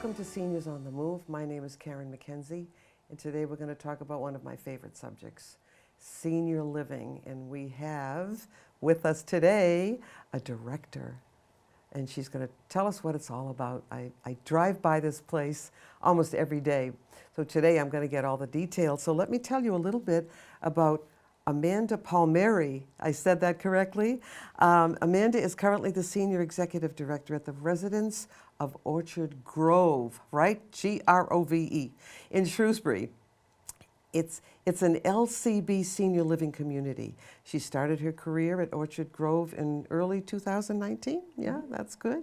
Welcome to Seniors on the Move. My name is Karen McKenzie, and today we're going to talk about one of my favorite subjects, senior living. And we have with us today a director, and she's going to tell us what it's all about. I drive by this place almost every day, so today I'm going to get all the details. So let me tell you a little bit about Amanda Palmieri. I said that correctly. Amanda is currently the Senior Executive Director at the Residence of Orchard Grove, right? Grove, in Shrewsbury. It's an LCB senior living community. She started her career at Orchard Grove in early 2019. Yeah, that's good.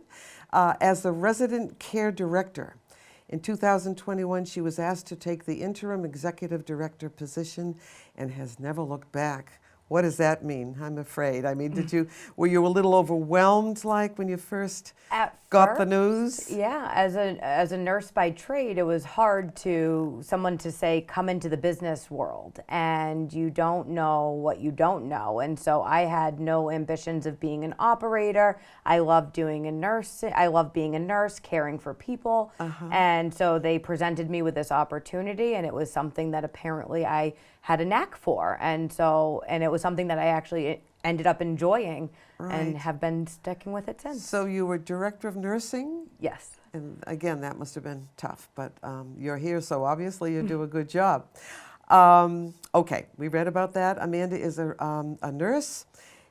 As the Resident Care Director. In 2021, she was asked to take the interim executive director position and has never looked back. What does that mean? I'm afraid. I mean, were you a little overwhelmed like when you first got the news? Yeah, as a nurse by trade, it was hard to someone to say, come into the business world, and you don't know what you don't know. And so I had no ambitions of being an operator. I love doing a nurse. I love being a nurse, caring for people. And so they presented me with this opportunity, and it was something that apparently I had a knack for. And it was something that I actually ended up enjoying and have been sticking with it since. So you were director of nursing? Yes. And again, that must have been tough, but you're here, so obviously you do a good job. Okay, we read about that. Amanda is a nurse,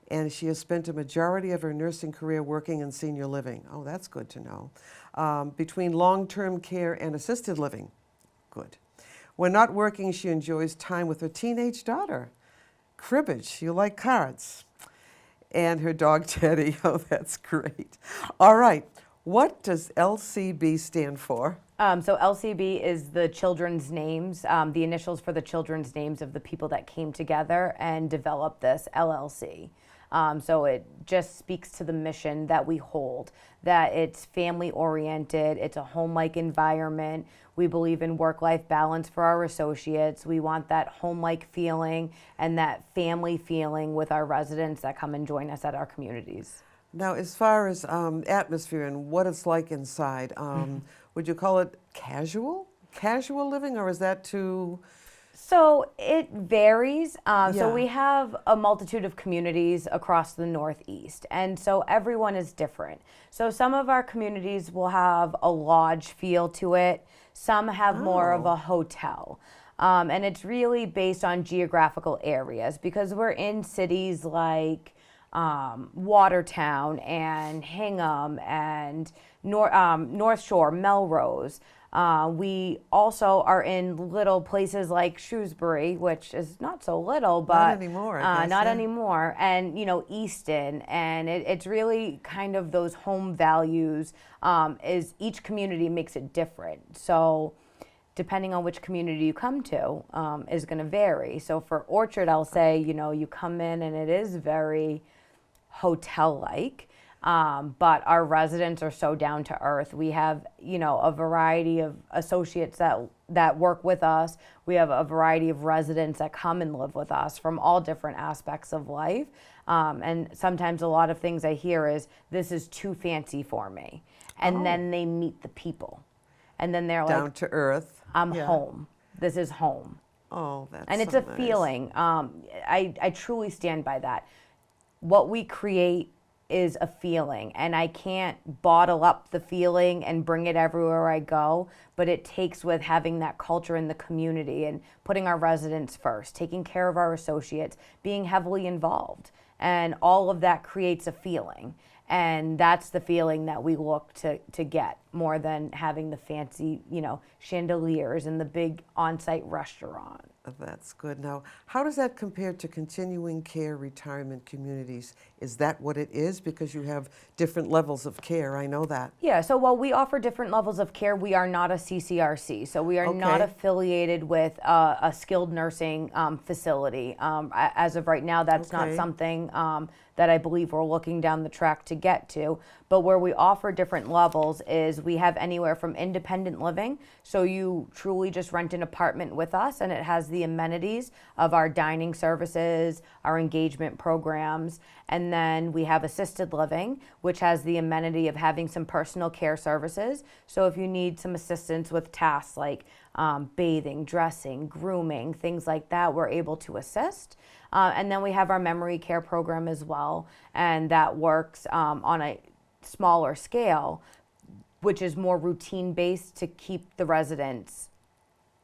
and she has spent a majority of her nursing career working in senior living. Oh, that's good to know. Between long-term care and assisted living. Good. When not working, she enjoys time with her teenage daughter. Cribbage, you like cards. And her dog Teddy. Oh, that's great. All right. What does LCB stand for? So LCB is the children's names, the initials for the children's names of the people that came together and developed this LLC. So it just speaks to the mission that we hold, that it's family oriented, it's a home-like environment. We believe in work-life balance for our associates. We want that home-like feeling and that family feeling with our residents that come and join us at our communities. Now, as far as atmosphere and what it's like inside, would you call it casual living, or is that too... So it varies. So we have a multitude of communities across the Northeast, and so everyone is different. So some of our communities will have a lodge feel to it. Some have more of a hotel. And it's really based on geographical areas, because we're in cities like Watertown and Hingham and North Shore, Melrose. We also are in little places like Shrewsbury, which is not so little, but not anymore. I guess, not anymore. And Easton, and it's really kind of those home values. Is each community makes it different. So depending on which community you come to, is going to vary. So for Orchard, I'll say, you come in and it is very hotel-like. But our residents are so down to earth. We have, a variety of associates that work with us. We have a variety of residents that come and live with us from all different aspects of life. And sometimes a lot of things I hear is, this is too fancy for me. And then they meet the people. And then they're down like, to earth. I'm home. This is home. Oh, that's And it's so a nice. feeling. I truly stand by that. What we create is a feeling, and I can't bottle up the feeling and bring it everywhere I go, but it takes with having that culture in the community and putting our residents first, taking care of our associates, being heavily involved, and all of that creates a feeling. And that's the feeling that we look to get, more than having the fancy, chandeliers and the big on-site restaurant. That's good. Now, how does that compare to continuing care retirement communities? Is that what it is? Because you have different levels of care, I know that. Yeah, so while we offer different levels of care, we are not a CCRC. So we are not affiliated with a skilled nursing facility. As of right now, that's not something that I believe we're looking down the track to get to. But where we offer different levels is we have anywhere from independent living, so you truly just rent an apartment with us and it has the amenities of our dining services, our engagement programs. And then we have assisted living, which has the amenity of having some personal care services. So if you need some assistance with tasks like bathing, dressing, grooming, things like that, we're able to assist. And then we have our memory care program as well, and that works on a smaller scale, which is more routine based to keep the residents.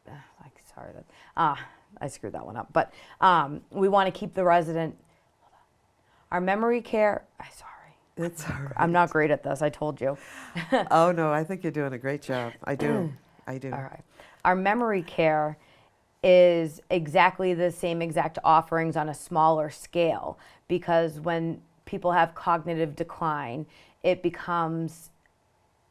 I screwed that one up, but we want to keep the resident. Our memory care. Sorry. It's all right. I'm not great at this. I told you. Oh no, I think you're doing a great job. I do. All right. Our memory care is exactly the same exact offerings on a smaller scale, because when people have cognitive decline, it becomes,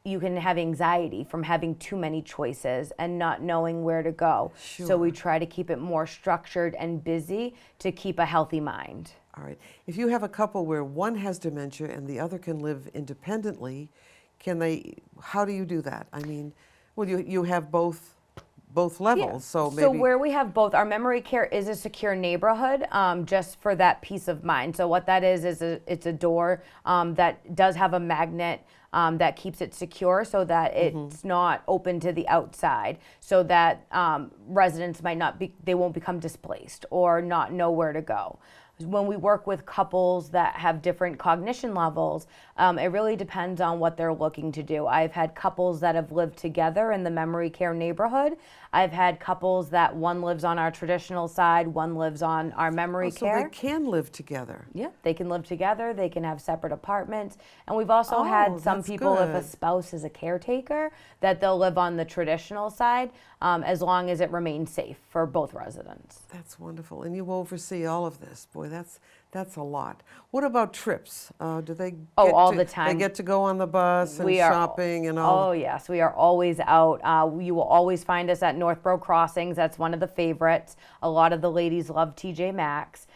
you can have anxiety from having too many choices and not knowing where to go. Sure. So we try to keep it more structured and busy to keep a healthy mind. All right. If you have a couple where one has dementia and the other can live independently, how do you do that? I mean, well, you have both levels, so maybe. So where we have both, our memory care is a secure neighborhood, just for that peace of mind. So what that is it's a door that does have a magnet that keeps it secure, so that it's not open to the outside, so that residents they won't become displaced or not know where to go. When we work with couples that have different cognition levels, it really depends on what they're looking to do. I've had couples that have lived together in the memory care neighborhood. I've had couples that one lives on our traditional side, one lives on our memory care. So they can live together. Yeah, they can live together. They can have separate apartments. And we've also had some that's people, if a good. spouse is a caretaker, that they'll live on the traditional side, as long as it remains safe for both residents. That's wonderful. And you oversee all of this. Boy, that's a lot. What about trips? Do they All the time. They get to go on the bus and We are- shopping and all? Oh, yes. We are always out. You will always find us at Northborough Crossings. That's one of the favorites. A lot of the ladies love TJ Maxx.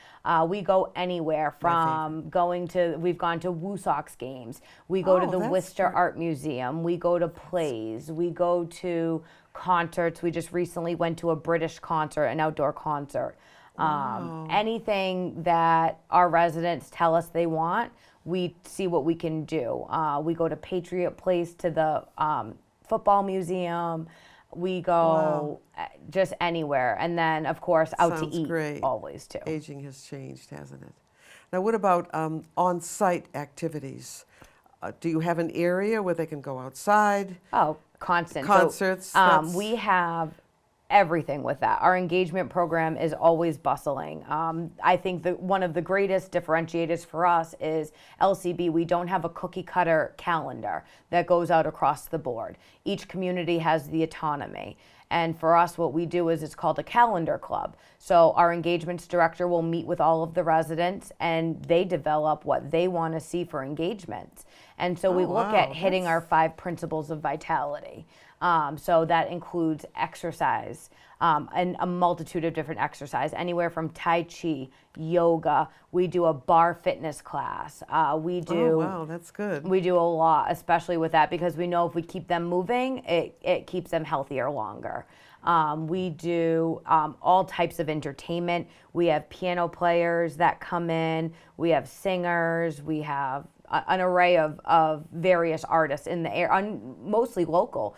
We go anywhere from we've gone to Woo Sox games. We go to the that's Worcester great. Art Museum. We go to plays. We go to concerts. We just recently went to a British concert, an outdoor concert. Anything that our residents tell us they want, we see what we can do. We go to Patriot Place, to the football museum. We go just anywhere. And then, of course, out Sounds to eat great. always, too. Aging has changed, hasn't it? Now, what about on-site activities? Do you have an area where they can go outside? Oh, constant. Concerts, So, that's- we have everything with that. Our engagement program is always bustling. I think that one of the greatest differentiators for us is LCB. We don't have a cookie cutter calendar that goes out across the board. Each community has the autonomy. And for us, what we do is it's called a calendar club. So our engagements director will meet with all of the residents and they develop what they want to see for engagements. And so we look at hitting our 5 principles of vitality. So that includes exercise, and a multitude of different exercise, anywhere from Tai Chi, yoga. We do a bar fitness class. We do. Oh, wow, that's good. We do a lot, especially with that, because we know if we keep them moving, it keeps them healthier longer. We do all types of entertainment. We have piano players that come in. We have singers. We have an array of various artists in the air, mostly local,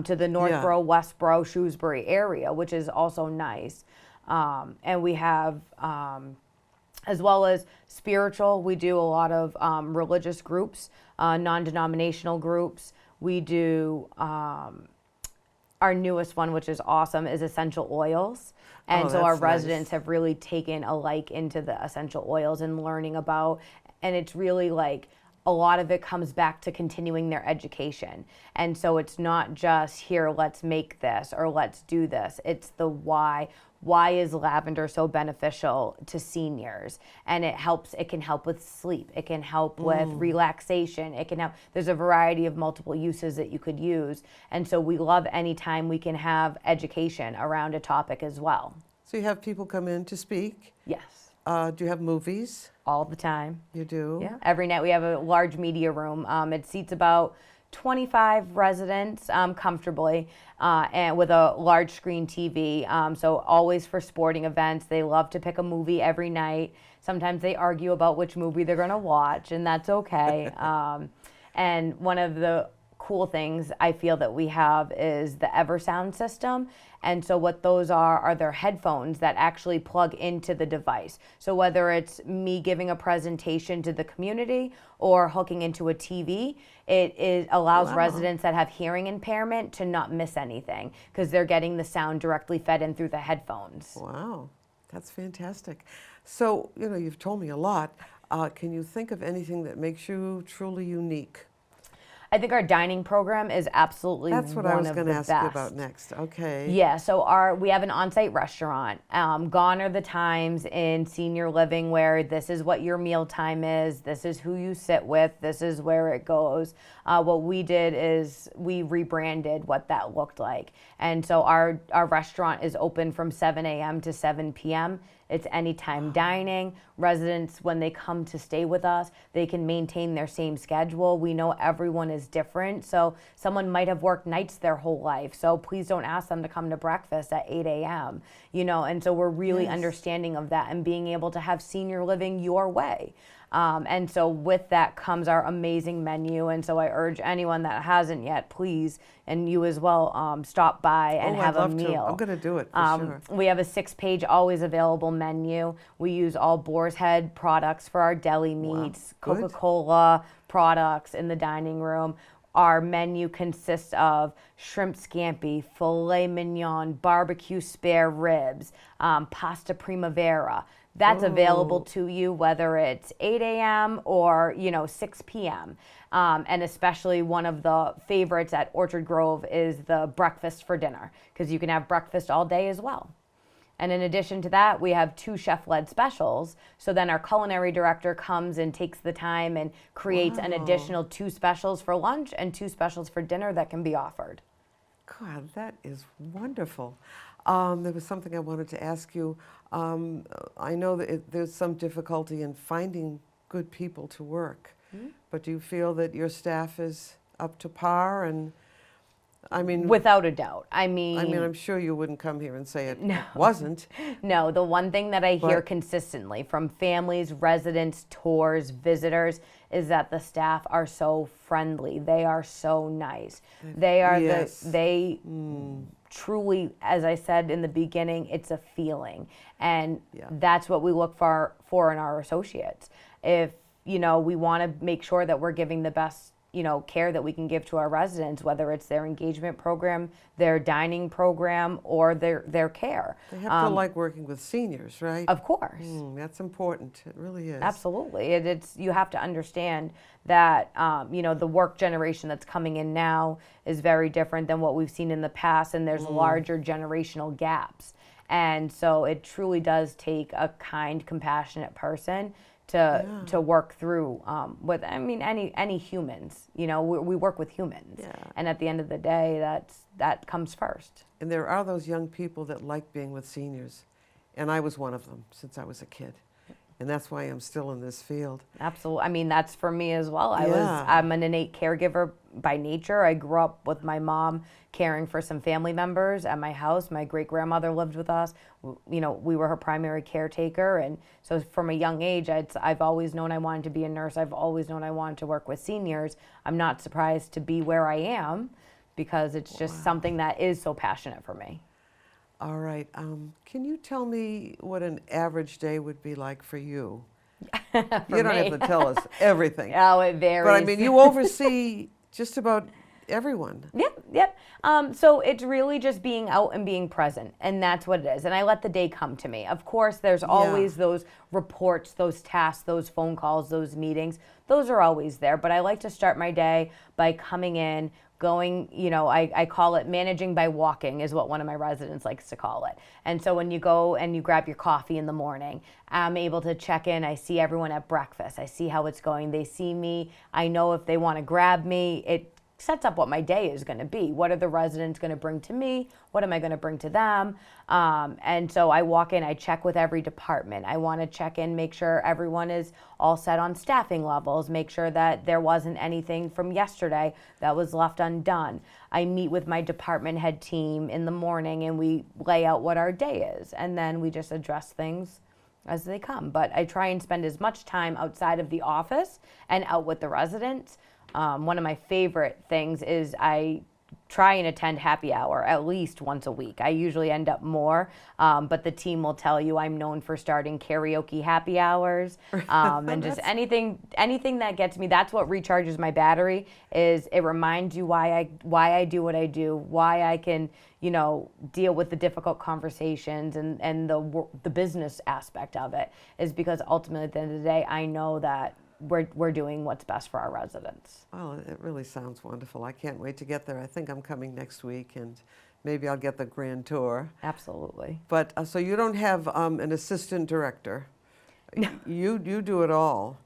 to the Northborough, Westborough, Shrewsbury area, which is also nice. And we have, as well as spiritual, we do a lot of religious groups, non-denominational groups. We do, our newest one, which is awesome, is essential oils. And so our that's residents nice. have really taken a like into the essential oils and learning about, and it's really like a lot of it comes back to continuing their education. And so it's not just here, let's make this or let's do this. It's the why. Why is lavender so beneficial to seniors? And it can help with sleep. It can help with relaxation. It can help, there's a variety of multiple uses that you could use. And so we love any time we can have education around a topic as well. So you have people come in to speak. Yes. Do you have movies? all the time. You do? Yeah, every night we have a large media room. It seats about 25 residents comfortably, and with a large screen TV. So always for sporting events. They love to pick a movie every night. Sometimes they argue about which movie they're going to watch, and that's okay. And one of the cool things I feel that we have is the Eversound system. And so what those are their headphones that actually plug into the device. So whether it's me giving a presentation to the community or hooking into a TV, allows residents that have hearing impairment to not miss anything because they're getting the sound directly fed in through the headphones. Wow, that's fantastic. So, you've told me a lot. Can you think of anything that makes you truly unique? I think our dining program is absolutely That's what I was going to ask you best. about next. Okay. Yeah, so we have an on-site restaurant. Gone are the times in senior living where this is what your meal time is, this is who you sit with, this is where it goes. What we did is we rebranded what that looked like. And so our restaurant is open from 7 a.m. to 7 p.m. It's anytime dining. Residents, when they come to stay with us, they can maintain their same schedule. We know everyone is different. So someone might have worked nights their whole life. So please don't ask them to come to breakfast at 8 a.m. And so we're really understanding of that and being able to have senior living your way. And so with that comes our amazing menu. And so I urge anyone that hasn't yet, please, and you as well, stop by and have a meal. I'm going to do it for sure. We have a 6-page always available menu. We use all Boar's Head products for our deli meats, Good. Coca-Cola products in the dining room. Our menu consists of shrimp scampi, filet mignon, barbecue spare ribs, pasta primavera. That's available to you whether it's 8 a.m. or 6 p.m. And especially one of the favorites at Orchard Grove is the breakfast for dinner because you can have breakfast all day as well. And in addition to that, we have 2 chef-led specials. So then our culinary director comes and takes the time and creates an additional 2 specials for lunch and 2 specials for dinner that can be offered. God, that is wonderful. There was something I wanted to ask you. I know that there's some difficulty in finding good people to work, but do you feel that your staff is up to par? And Without a doubt. I'm sure you wouldn't come here and say it wasn't. No, the one thing that I hear consistently from families, residents, tours, visitors is that the staff are so friendly. They are so nice. They are truly, as I said in the beginning, it's a feeling. And that's what we look for in our associates. If, we want to make sure that we're giving the best care that we can give to our residents, whether it's their engagement program, their dining program, or their care. They have to like working with seniors, right? Of course. That's important. It really is. Absolutely. It's you have to understand that the work generation that's coming in now is very different than what we've seen in the past, and there's larger generational gaps. And so it truly does take a kind, compassionate person to work through with any humans. We work with humans, and at the end of the day, that comes first. And there are those young people that like being with seniors, and I was one of them since I was a kid, and that's why I'm still in this field. Absolutely. That's for me as well. I'm an innate caregiver by nature. I grew up with my mom caring for some family members at my house. My great-grandmother lived with us. We were her primary caretaker. And so from a young age, I've always known I wanted to be a nurse. I've always known I wanted to work with seniors. I'm not surprised to be where I am because it's just something that is so passionate for me. All right. Can you tell me what an average day would be like for you? You don't have to tell us everything. Oh, it varies. But you oversee just about everyone. Yep. So it's really just being out and being present, and that's what it is. And I let the day come to me. Of course, there's always those reports, those tasks, those phone calls, those meetings. Those are always there. But I like to start my day by coming in, going, I call it managing by walking is what one of my residents likes to call it. And so when you go and you grab your coffee in the morning, I'm able to check in. I see everyone at breakfast. I see how it's going. They see me. I know if they want to grab me. It sets up what my day is going to be. What are the residents going to bring to me? What am I going to bring to them? And so I walk in, I check with every department. I want to check in, make sure everyone is all set on staffing levels, make sure that there wasn't anything from yesterday that was left undone. I meet with my department head team in the morning and we lay out what our day is, and then we just address things as they come. But I try and spend as much time outside of the office and out with the residents. One of my favorite things is I try and attend happy hour at least once a week. I usually end up more, but the team will tell you I'm known for starting karaoke happy hours, and just anything that gets me. That's what recharges my battery. Is it reminds you why I do what I do, why I can deal with the difficult conversations and the business aspect of it, is because ultimately at the end of the day I know that we're doing what's best for our residents. Well, it really sounds wonderful. I can't wait to get there. I think I'm coming next week, and maybe I'll get the grand tour. Absolutely. But so you don't have an assistant director. You do it all.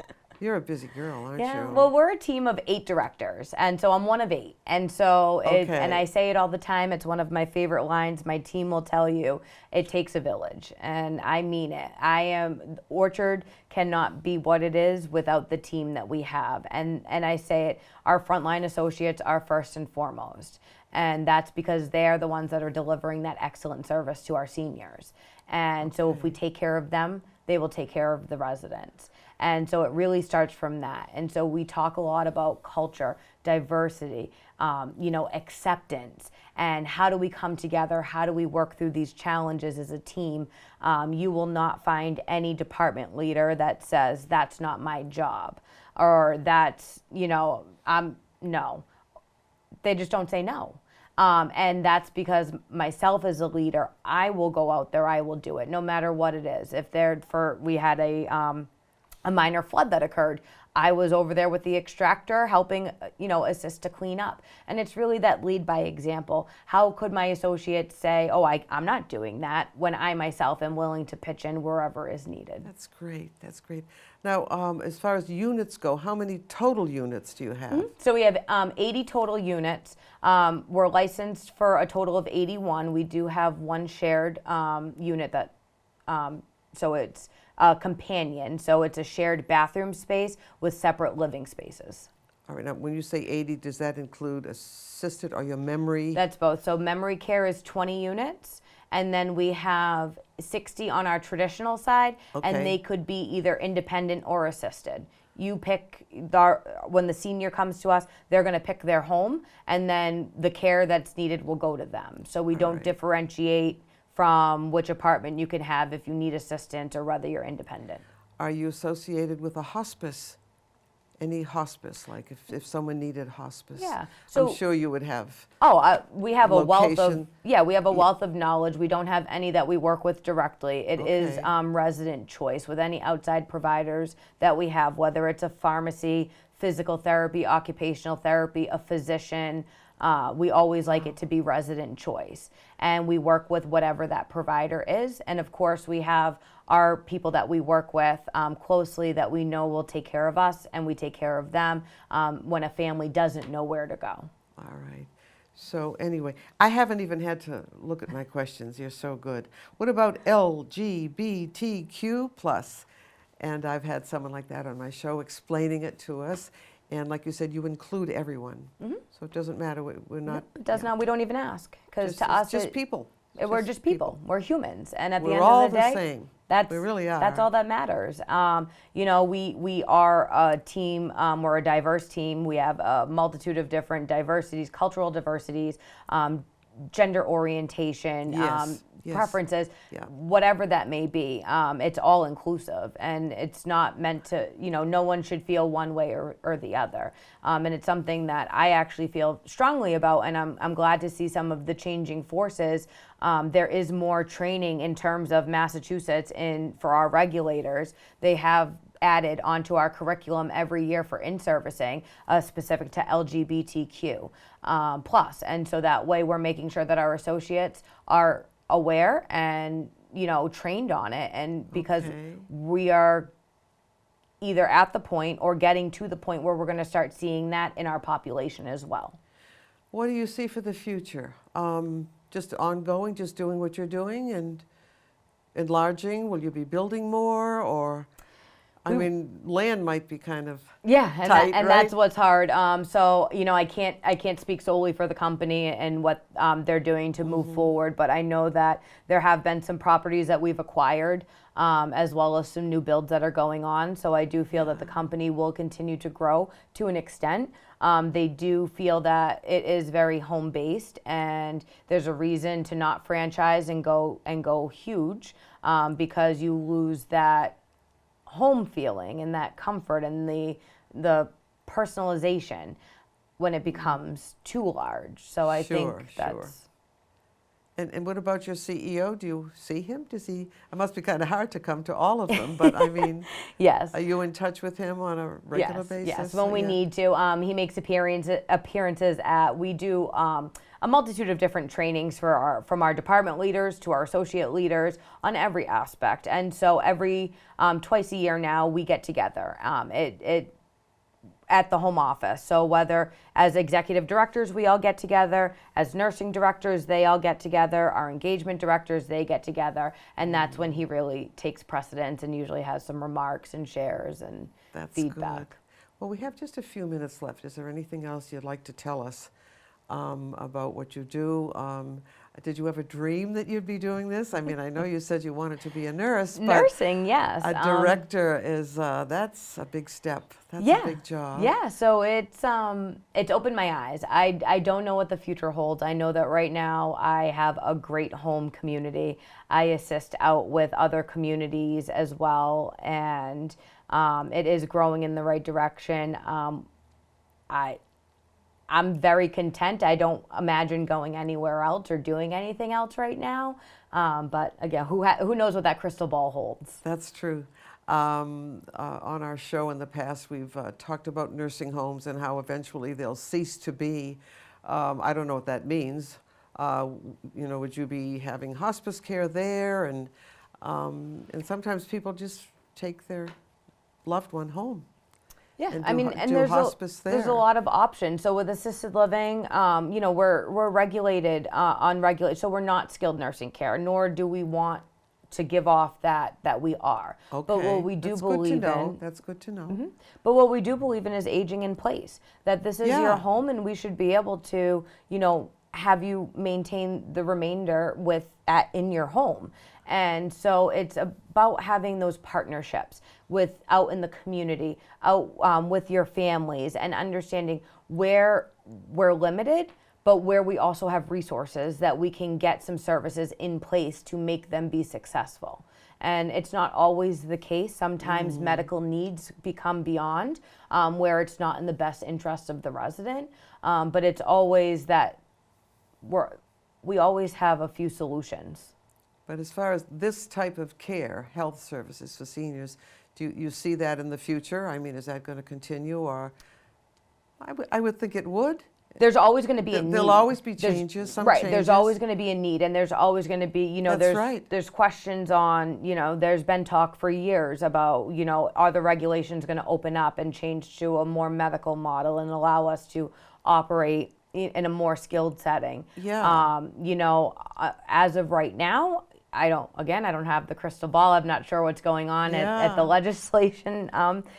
You're a busy girl, aren't you? Well, we're a team of 8 directors, and so I'm one of 8. And so, and I say it all the time, it's one of my favorite lines. My team will tell you, it takes a village, and I mean it. Orchard cannot be what it is without the team that we have. And I say it, our frontline associates are first and foremost. And that's because they are the ones that are delivering that excellent service to our seniors. And so if we take care of them, they will take care of the residents. And so it really starts from that. And so we talk a lot about culture, diversity, acceptance, and how do we come together? How do we work through these challenges as a team? You will not find any department leader that says, that's not my job, or that's, no. They just don't say no. And that's because myself as a leader, I will go out there, I will do it, no matter what it is. If we had a minor flood that occurred, I was over there with the extractor helping, assist to clean up. And it's really that lead by example. How could my associates say, I'm not doing that, when I myself am willing to pitch in wherever is needed? That's great. That's great. Now, as far as units go, how many total units do you have? Mm-hmm. So we have 80 total units. We're licensed for a total of 81. We do have one shared unit that, so it's a companion. So it's a shared bathroom space with separate living spaces. All right. Now, when you say 80, does that include assisted or your memory? That's both. So memory care is 20 units. And then we have 60 on our traditional side, and they could be either independent or assisted. You pick, when the senior comes to us, they're going to pick their home, and then the care that's needed will go to them. So we don't differentiate from which apartment you can have if you need assistance or whether you're independent. Are you associated with a hospice? Any hospice, like if someone needed hospice? Yeah. So I'm sure you would have. We have a wealth of, location. we have a wealth of knowledge. We don't have any that we work with directly. It is resident choice with any outside providers that we have, whether it's a pharmacy, physical therapy, occupational therapy, a physician. We always like it to be resident choice. And we work with whatever that provider is. And of course, we have our people that we work with closely that we know will take care of us, and we take care of them when a family doesn't know where to go. All right. So anyway, I haven't even had to look at my questions. You're so good. What about LGBTQ plus? And I've had someone like that on my show explaining it to us. And like you said, you include everyone. Mm-hmm. So it doesn't matter. We're not. It does not. We don't even ask, because to us, it's just people. We're just people. We're humans, and at the end we're all of the day, same. That's, we really are. That's all that matters. We are a team. We're a diverse team. We have a multitude of different diversities, cultural diversities, gender orientation, preferences, whatever that may be. It's all inclusive, and it's not meant to, no one should feel one way or the other. And it's something that I actually feel strongly about, and I'm glad to see some of the changing forces. There is more training in terms of Massachusetts for our regulators. They have added onto our curriculum every year for in-servicing, specific to LGBTQ plus. And so that way we're making sure that our associates are aware and, trained on it. And because we are either at the point or getting to the point where we're going to start seeing that in our population as well. What do you see for the future? Just ongoing, just doing what you're doing and enlarging? Will you be building more, or, I mean, land might be kind of Yeah, and tight, and right? that's what's hard. So I can't speak solely for the company and what they're doing to move forward, but I know that there have been some properties that we've acquired, as well as some new builds that are going on. So I do feel that the company will continue to grow to an extent. They do feel that it is very home based, and there's a reason to not franchise and go huge, because you lose that home feeling and that comfort and the personalization when it becomes too large. So I think Sure, that's sure. And what about your CEO? Do you see him? Does he? It must be kind of hard to come to all of them, but I mean, yes. are you in touch with him on a regular Yes, basis? yes. When we Yeah. need to, he makes appearances at. We do a multitude of different trainings from our department leaders to our associate leaders on every aspect, and so every twice a year now we get together. It at the home office. So whether as executive directors we all get together, as nursing directors they all get together, our engagement directors they get together, and that's when he really takes precedence and usually has some remarks and shares and That's feedback. good. Well, we have just a few minutes left. Is there anything else you'd like to tell us about what you do? Did you ever dream that you'd be doing this? I mean, I know you said you wanted to be a nurse, but Nursing, yes. a director is, that's a big step. That's Yeah. a big job. Yeah, so it's opened my eyes. I don't know what the future holds. I know that right now I have a great home community. I assist out with other communities as well, and it is growing in the right direction. I'm very content. I don't imagine going anywhere else or doing anything else right now. But again, who knows what that crystal ball holds? That's true. On our show in the past, we've talked about nursing homes and how eventually they'll cease to be. I don't know what that means. Would you be having hospice care there? And sometimes people just take their loved one home. Yeah, And I mean, and do there's hospice there's a there. lot of options. So with assisted living, we're regulated so we're not skilled nursing care, nor do we want to give off that we are. Okay. But what we do That's believe good to know. in, That's good to know. but what we do believe in is aging in place. That this is your Yeah. home, and we should be able to, have you maintain the remainder in your home. And so it's about having those partnerships out in the community, out with your families, and understanding where we're limited, but where we also have resources that we can get some services in place to make them be successful. And it's not always the case. Sometimes medical needs become beyond where it's not in the best interest of the resident. But it's always that we always have a few solutions. But as far as this type of care, health services for seniors, do you see that in the future? I mean, is that going to continue, or I would think it would. There's always going to be a need. There'll always be There's- changes, some right. changes. There's always going to be a need, and there's always going to be, That's there's right. there's questions on, there's been talk for years about, are the regulations going to open up and change to a more medical model and allow us to operate in a more skilled setting. Yeah. As of right now, I don't have the crystal ball. I'm not sure what's going on at the Yeah. legislation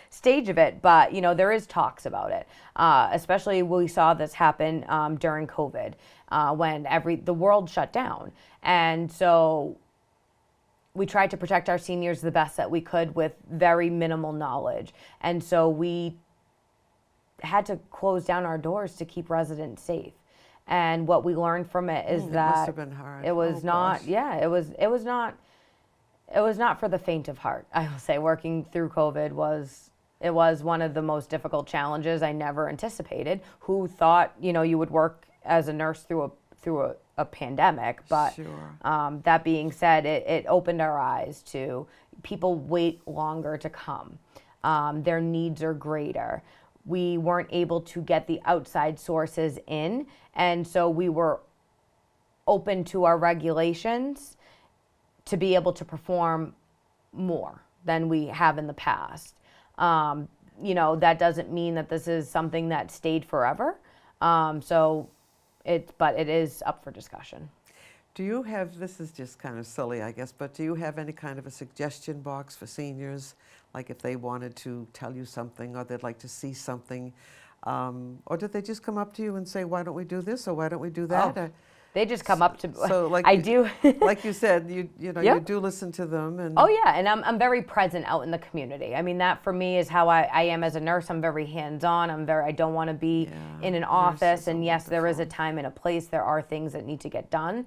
stage of it, but there is talks about it. Especially we saw this happen during COVID when the world shut down, and so we tried to protect our seniors the best that we could with very minimal knowledge, and so we had to close down our doors to keep residents safe. And what we learned from it is It that must have been hard. it was Oh, not. gosh. Yeah, it was not for the faint of heart. I will say working through COVID was one of the most difficult challenges I never anticipated. Who thought you would work as a nurse through a pandemic? But Sure. that being said, it opened our eyes to people wait longer to come. Their needs are greater. We weren't able to get the outside sources in, and so we were open to our regulations to be able to perform more than we have in the past. That doesn't mean that this is something that stayed forever. So but it is up for discussion. Do you have, this is just kind of silly, I guess, but do you have any kind of a suggestion box for seniors? Like if they wanted to tell you something or they'd like to see something, or did they just come up to you and say, why don't we do this or why don't we do that? Oh, they just come up to, So like I you, do. like you said, you know, Yep. you do listen to them. And Oh yeah, and I'm very present out in the community. I mean, that for me is how I am as a nurse. I'm very hands-on. I don't want to be in an office. nurses And are yes, there is a wonderful. time and a place. There are things that need to get done.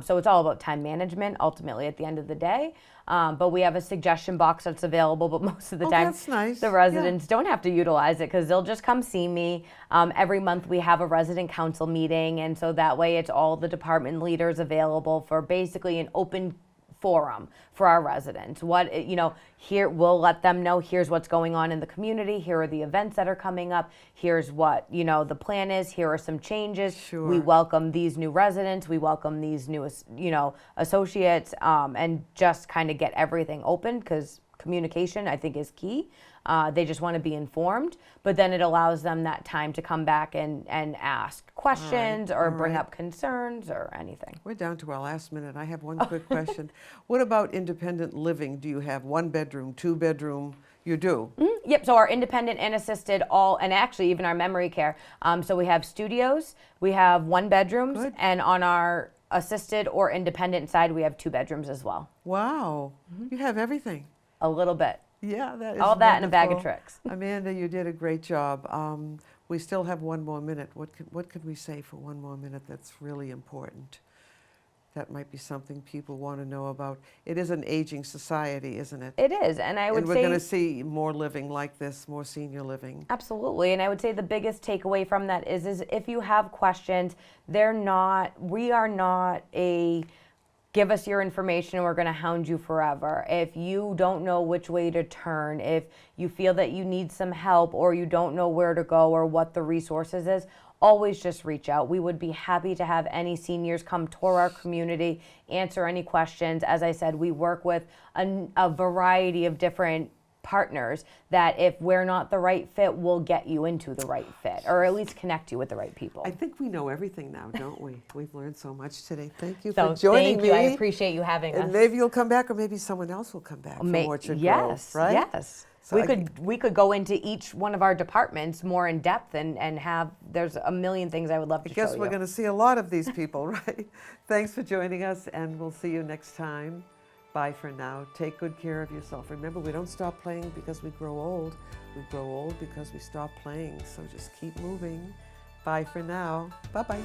So it's all about time management ultimately at the end of the day. But we have a suggestion box that's available, but most of the Oh, time that's nice. the Yeah. residents don't have to utilize it because they'll just come see me. Every month we have a resident council meeting, and so that way it's all the department leaders available for basically an open forum for our residents. Here we'll let them know, here's what's going on in the community, here are the events that are coming up, here's what the plan is, here are some changes. Sure. We welcome these new residents, we welcome these new associates, and just kind of get everything open because communication I think is key. They just want to be informed, but then it allows them that time to come back and ask questions or all bring right. up concerns or anything. We're down to our last minute. I have one quick question. What about independent living? Do you have 1 bedroom, 2 bedroom? You do? Yep, so our independent and assisted and actually even our memory care. So we have studios, we have 1 bedrooms, Good. and on our assisted or independent side, we have 2 bedrooms as well. Wow. You have everything. A little bit. Yeah, that is All that and a bag of wonderful. tricks. Amanda, you did a great job. We still have 1 more minute. What could we say for 1 more minute that's really important? That might be something people want to know about. It is an aging society, isn't it? It is, and I would And we're say going to see more living like this, more senior living. absolutely, and I would say the biggest takeaway from that is if you have questions, we are not a give us your information and we're going to hound you forever. If you don't know which way to turn, if you feel that you need some help or you don't know where to go or what the resources is, always just reach out. We would be happy to have any seniors come tour our community, answer any questions. As I said, we work with a variety of different partners that if we're not the right fit, we'll get you into the right fit or at least connect you with the right people. I think we know everything now, don't we? We've learned so much today. Thank you So for joining thank me. you. I appreciate you having And us. maybe you'll come back, or maybe someone else will come back from Orchard yes, Grove, right? Yes. So we could go into each one of our departments more in depth and have there's a million things I would love to I show guess you. we're going to see a lot of these people, right? Thanks for joining us, and we'll see you next time. Bye for now. Take good care of yourself. Remember, we don't stop playing because we grow old. We grow old because we stop playing. So just keep moving. Bye for now. Bye-bye.